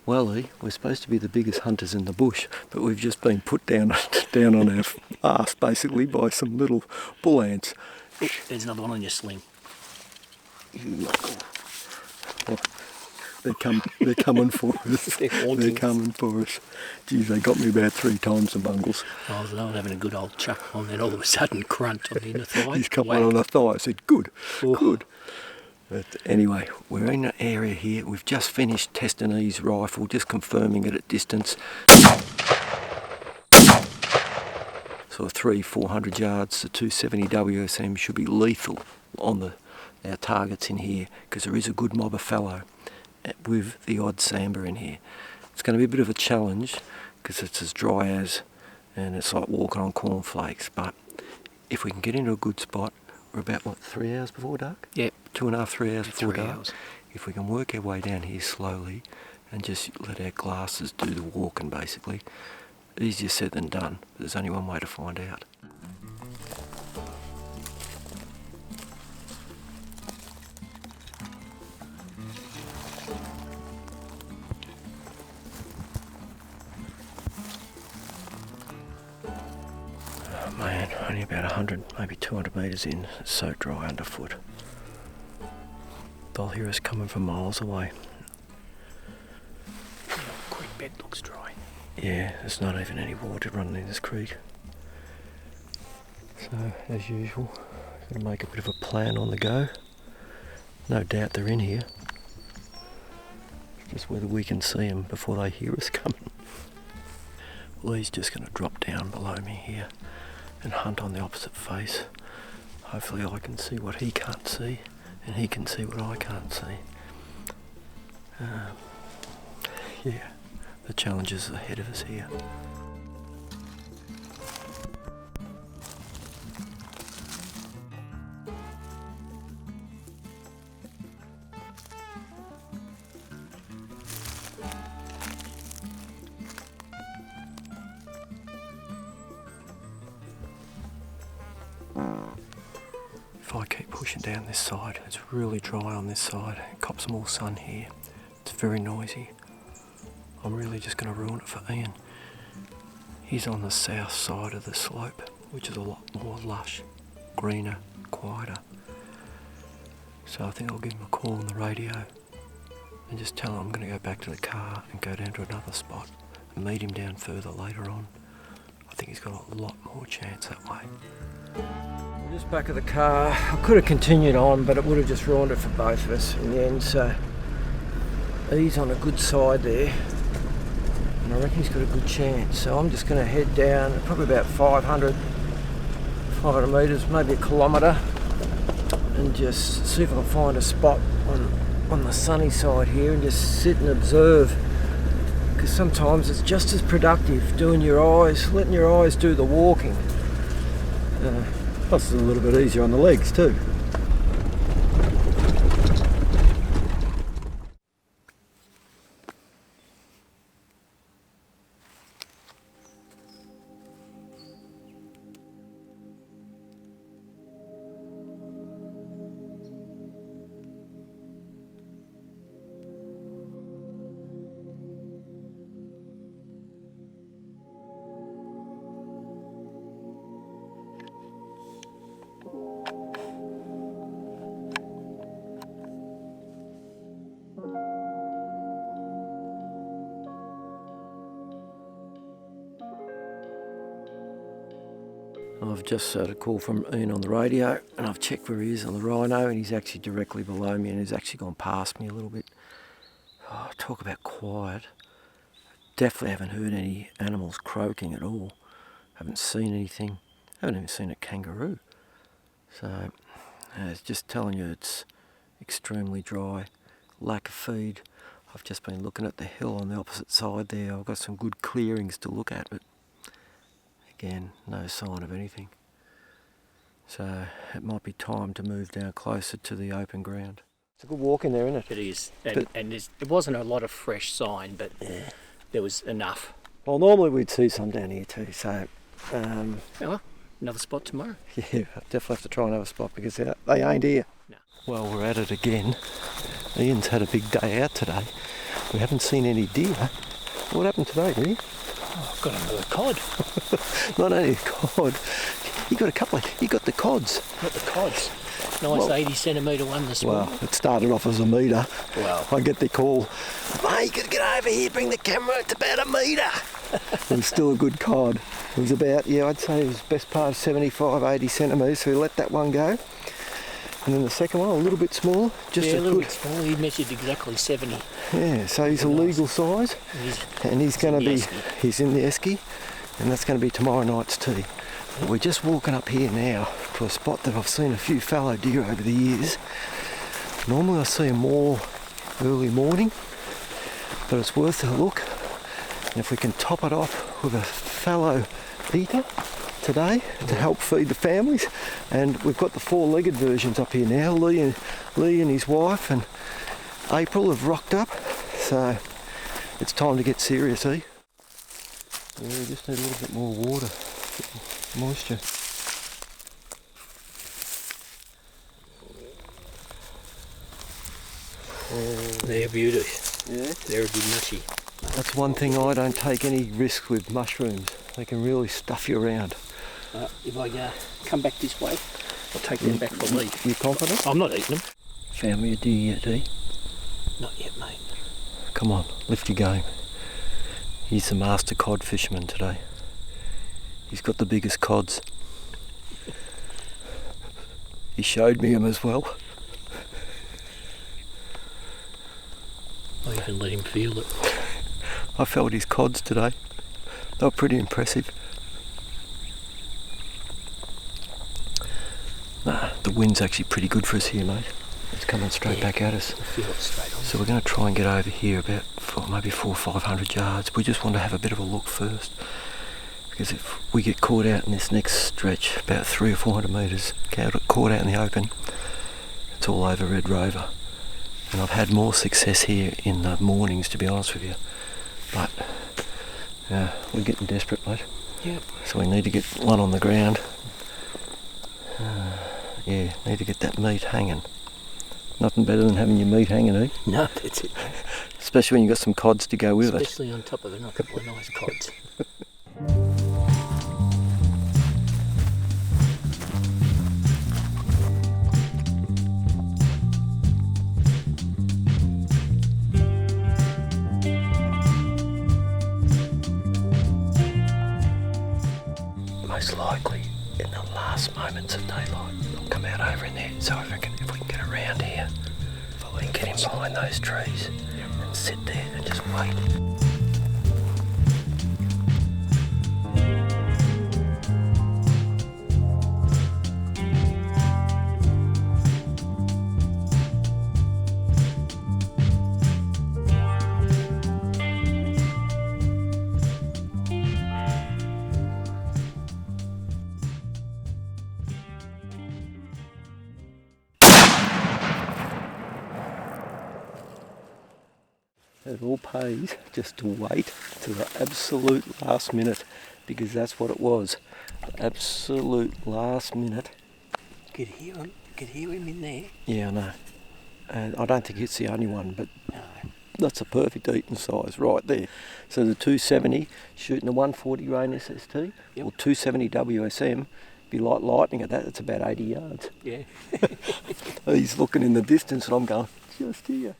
Well, Lee, we're supposed to be the biggest hunters in the bush, but we've just been put down on our arse, basically, by some little bull ants. Oh, there's another one on your sling. Oh, they're coming for us. They're coming for us. Geez, they got me about 3 times, the bungles. I was having a good old chuck on, then all of a sudden grunt on the inner thigh. He's got one on the thigh. I said, good, good. But anyway, we're in an area here. We've just finished testing his rifle, just confirming it at distance. Sort of 300-400 yards. The 270 WSM should be lethal on our targets in here, because there is a good mob of fallow with the odd sambar in here. It's going to be a bit of a challenge because it's as dry as, and it's like walking on cornflakes. But if we can get into a good spot, we're about, what, 3 hours before dark? Yep. 2.5, 3 hours before dark. Hours. If we can work our way down here slowly and just let our glasses do the walking, basically. Easier said than done, but there's only one way to find out. Man, only about 100, maybe 200 metres in. It's so dry underfoot. They'll hear us coming from miles away. Creek bed looks dry. Yeah, there's not even any water running in this creek. So, as usual, got to make a bit of a plan on the go. No doubt they're in here. Just whether we can see them before they hear us coming. Lee's just going to drop down below me here and hunt on the opposite face. Hopefully I can see what he can't see and he can see what I can't see. Yeah, the challenge is ahead of us here. If I keep pushing down this side, it's really dry on this side. It cops more sun here. It's very noisy. I'm really just going to ruin it for Ian. He's on the south side of the slope, which is a lot more lush, greener, quieter. So I think I'll give him a call on the radio and just tell him I'm going to go back to the car and go down to another spot and meet him down further later on. I think he's got a lot more chance that way. I'm just back at the car. I could have continued on, but it would have just ruined it for both of us in the end. So he's on a good side there, and I reckon he's got a good chance. So I'm just going to head down, probably about 500 metres, maybe a kilometre, and just see if I can find a spot on the sunny side here and just sit and observe. Because sometimes it's just as productive letting your eyes do the walking. Plus it's a little bit easier on the legs too. I've just had a call from Ian on the radio, and I've checked where he is on the rhino, and he's actually directly below me, and he's actually gone past me a little bit. Oh, talk about quiet. Definitely haven't heard any animals croaking at all. Haven't seen anything. Haven't even seen a kangaroo. So it's just telling you it's extremely dry. Lack of feed. I've just been looking at the hill on the opposite side there. I've got some good clearings to look at, but again, no sign of anything. So it might be time to move down closer to the open ground. It's a good walk in there, isn't it? It is, and it wasn't a lot of fresh sign, but yeah, there was enough. Well, normally we'd see some down here too, so... Oh, another spot tomorrow. Yeah, I'll definitely have to try another spot because they ain't here. No. Well, we're at it again. Ian's had a big day out today. We haven't seen any deer. What happened today, dear? Oh, I've got another cod. Not only a cod, you got a couple of, you got the cods. Got the cods. Nice 80 centimetre one this morning. Well, it started off as a metre. Wow. I get the call, mate, you got to get over here, bring the camera, it's about a metre. It was still a good cod. It was about, yeah, I'd say it was best part of 75, 80 centimetres, so we let that one go. And then the second one, a little bit smaller. Just a little bit smaller. He measured exactly 70. Yeah, so he's a legal size. And he's going to be, he's in the esky, and that's going to be tomorrow night's tea. But we're just walking up here now to a spot that I've seen a few fallow deer over the years. Normally I see them more early morning, but it's worth a look. And if we can top it off with a fallow eater today to help feed the families, and we've got the four-legged versions up here now. Lee and his wife and April have rocked up, so it's time to get serious, eh? Yeah, we just need a little bit more water, moisture. They're beautiful. Yeah, they're a bit mushy. That's one thing, I don't take any risk with mushrooms. They can really stuff you around. If I come back this way, I'll take them back for me. You confident? I'm not eating them. Found me a deer yet, eh? Not yet, mate. Come on, lift your game. He's the master cod fisherman today. He's got the biggest cods. He showed me him as well. I even let him feel it. I felt his cods today. They were pretty impressive. Nah, the wind's actually pretty good for us here, mate. It's coming straight back at us. I feel it straight on. So we're going to try and get over here about maybe 400 or 500 yards. We just want to have a bit of a look first, because if we get caught out in this next stretch, about 300 or 400 metres, caught out in the open, it's all over Red Rover. And I've had more success here in the mornings, to be honest with you. But we're getting desperate, mate. Yeah. So we need to get one on the ground. Need to get that meat hanging. Nothing better than having your meat hanging, eh? No, that's it. Especially when you've got some cods to go with Especially on top of it, a couple of nice cods. Most likely in the last moments of daylight, I'll come out over in there. So I reckon if we can get around here, if we can get him behind those trees and sit there and just wait. It all pays just to wait to the absolute last minute, because that's what it was. The absolute last minute. You could hear him in there. Yeah, I know. And I don't think it's the only one, but that's a perfect eating size right there. So the 270 shooting the 140 Rain SST, or 270 WSM, be like lightning at that. It's about 80 yards. Yeah. He's looking in the distance and I'm going, just here.